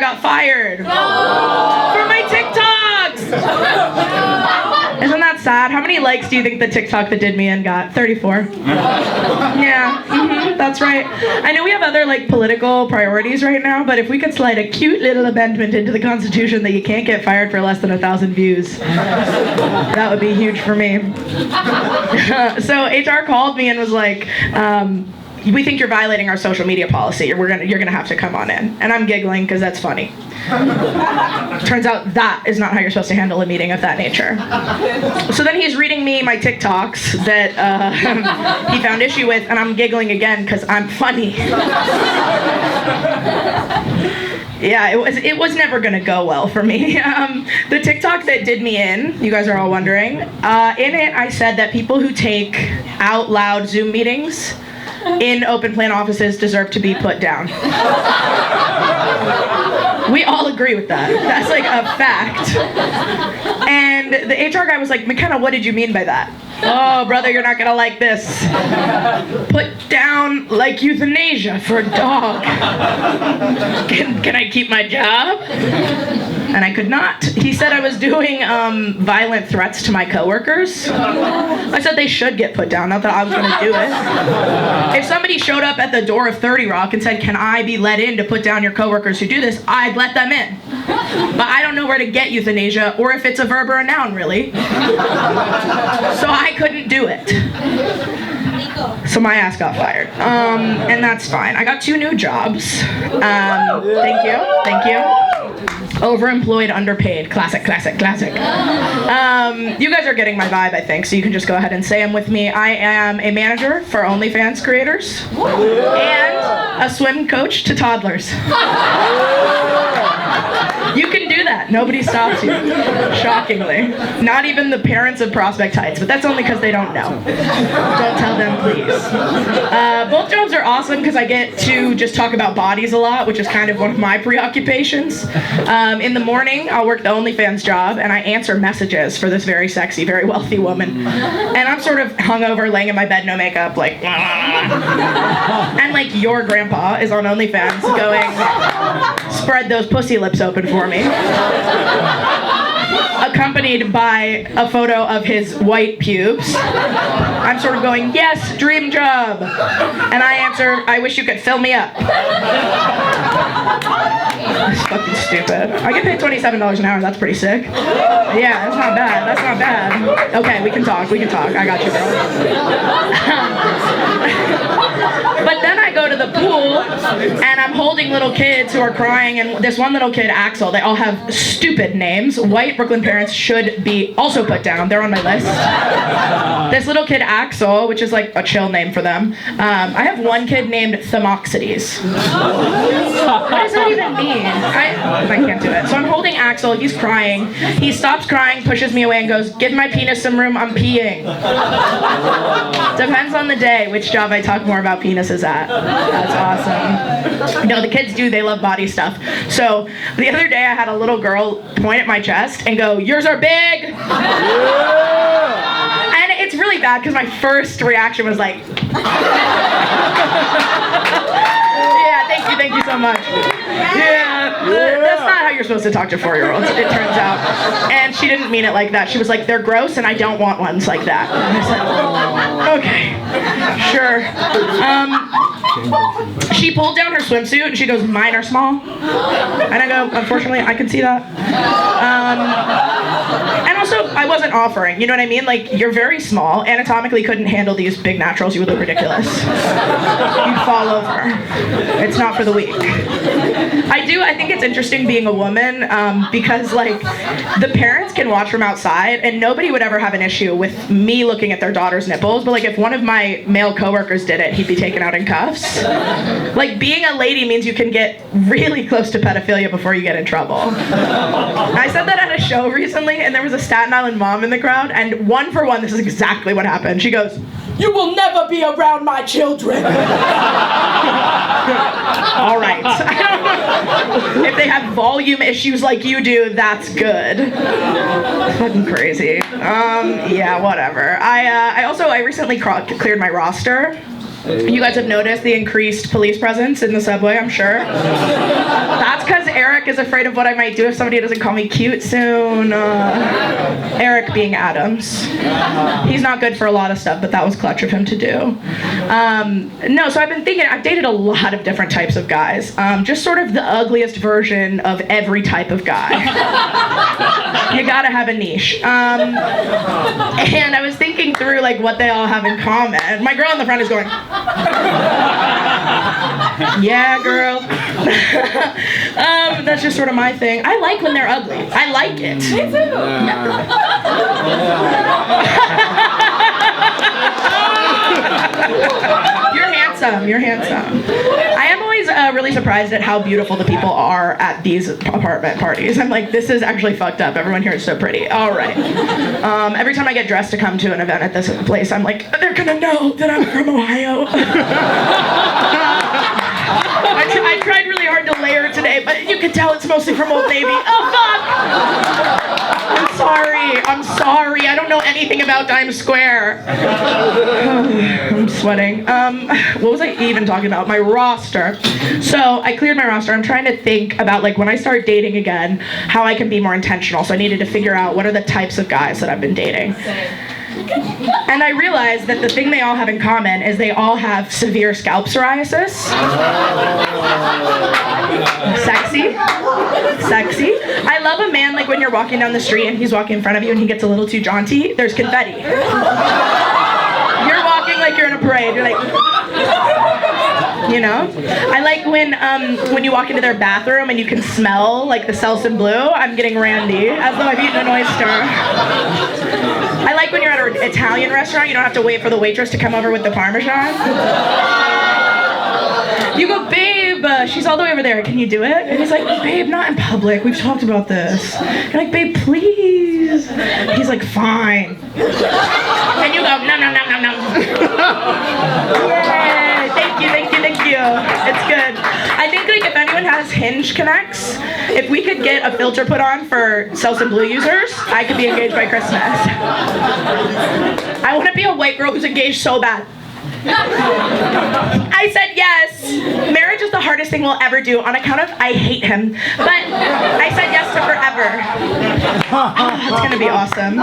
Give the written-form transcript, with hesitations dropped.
I got fired for my TikToks. Isn't that sad? How many likes do you think the TikTok that did me in got? 34. Yeah, that's right. I know we have other like political priorities right now, but if we could slide a cute little amendment into the Constitution that you can't get fired for less than 1,000 views, that would be huge for me. So HR called me and was like, we think you're violating our social media policy. You're gonna have to come on in. And I'm giggling because that's funny. Turns out that is not how you're supposed to handle a meeting of that nature. So then he's reading me my TikToks that he found issue with, and I'm giggling again because I'm funny. Yeah, it was never gonna go well for me. The TikTok that did me in, you guys are all wondering, in it I said that people who take out loud Zoom meetings in open plan offices deserve to be put down. We all agree with that. That's like a fact. And the HR guy was like, McKenna, what did you mean by that? Oh, brother, you're not gonna like this. Put down like euthanasia for a dog. Can I keep my job? And I could not. He said I was doing violent threats to my coworkers. I said they should get put down, not that I was gonna do it. If somebody showed up at the door of 30 Rock and said, can I be let in to put down your coworkers who do this, I'd let them in. But I don't know where to get euthanasia, or if it's a verb or a noun, really. So I couldn't do it. So my ass got fired. And that's fine. I got 2 new jobs. Thank you. Overemployed, underpaid. Classic. You guys are getting my vibe, I think, so you can just go ahead and say them with me. I am a manager for OnlyFans creators and a swim coach to toddlers. You can do that. Nobody stops you. Shockingly. Not even the parents of Prospect Heights, but that's only because they don't know. Don't tell them, please. Both jobs are awesome because I get to just talk about bodies a lot, which is kind of one of my preoccupations. In the morning, I'll work the OnlyFans job, and I answer messages for this very sexy, very wealthy woman. And I'm sort of hungover, laying in my bed, no makeup, like, and like your grandpa is on OnlyFans going, spread those pussy lips open for me. Accompanied by a photo of his white pubes. I'm sort of going, yes, dream job. And I answer, I wish you could fill me up. That's fucking stupid. I get paid $27 an hour, that's pretty sick. Yeah, that's not bad. Okay, we can talk. I got you, girl. But then I go to the pool, and I'm holding little kids who are crying, and this one little kid, Axel, they all have stupid names. White Brooklyn parents should be also put down. They're on my list. This little kid, Axel, which is like a chill name for them. I have one kid named Thermoxides. What does that even mean? I can't do it. So I'm holding Axel, he's crying. He stops crying, pushes me away, and goes, give my penis some room, I'm peeing. Depends on the day which job I talk more about penises at. That's awesome. No, the kids do, they love body stuff. So the other day I had a little girl point at my chest and go, yours are big! And it's really bad because my first reaction was like, yeah, thank you so much. Yeah, that's not how you're supposed to talk to 4-year-olds, it turns out. And she didn't mean it like that. She was like, they're gross and I don't want ones like that. And I said, okay, sure. She pulled down her swimsuit and she goes, mine are small. And I go, unfortunately, I can see that. And also, I wasn't offering, you know what I mean? Like, you're very small, anatomically couldn't handle these big naturals, you would look ridiculous. You'd fall over. It's not for the weak. I think it's interesting being a woman because like the parents can watch from outside and nobody would ever have an issue with me looking at their daughter's nipples, but like if one of my male coworkers did it, he'd be taken out in cuffs. Like being a lady means you can get really close to pedophilia before you get in trouble. I said that at a show recently and there was a Staten Island mom in the crowd and 1 for 1, this is exactly what happened. She goes, you will never be around my children. All right. If they have volume issues like you do, that's good. Fucking crazy. Yeah, whatever. I recently cleared my roster. You guys have noticed the increased police presence in the subway, I'm sure. That's because Eric is afraid of what I might do if somebody doesn't call me cute soon. Eric being Adams. He's not good for a lot of stuff, but that was clutch of him to do. No, so I've been thinking, I've dated a lot of different types of guys. Just sort of the ugliest version of every type of guy. You gotta have a niche. And I was thinking through like what they all have in common. My girl in the front is going, yeah, girl. That's just sort of my thing. I like when they're ugly. I like it. Me too. You're handsome. You're handsome. I am always really surprised at how beautiful the people are at these apartment parties. I'm like, this is actually fucked up. Everyone here is so pretty. All right. Every time I get dressed to come to an event at this place, I'm like, they're gonna know that I'm from Ohio. I tried really hard to layer today, but you can tell it's mostly from Old Navy. Oh, fuck! I'm sorry. I don't know anything about Times Square. I'm sweating. What was I even talking about? My roster. So I cleared my roster. I'm trying to think about like when I start dating again, how I can be more intentional. So I needed to figure out what are the types of guys that I've been dating. And I realized that the thing they all have in common is they all have severe scalp psoriasis. Sexy. Sexy. I love a man like when you're walking down the street and he's walking in front of you and he gets a little too jaunty. There's confetti. You're walking like you're in a parade. You're like, you know? I like when you walk into their bathroom and you can smell like the Selsun Blue. I'm getting randy, as though I've eaten an oyster. I like when you're at an Italian restaurant, you don't have to wait for the waitress to come over with the Parmesan. You go, babe, she's all the way over there, can you do it? And he's like, babe, not in public, we've talked about this. You're like, babe, please. He's like, fine. And you go, no. Yay, thank you. It's good. I think like if anyone has Hinge connects, if we could get a filter put on for Selsun Blue users, I could be engaged by Christmas. I want to be a white girl who's engaged so bad. I said yes. Marriage is the hardest thing we'll ever do on account of I hate him. But I said yes to forever. Oh, that's gonna be awesome.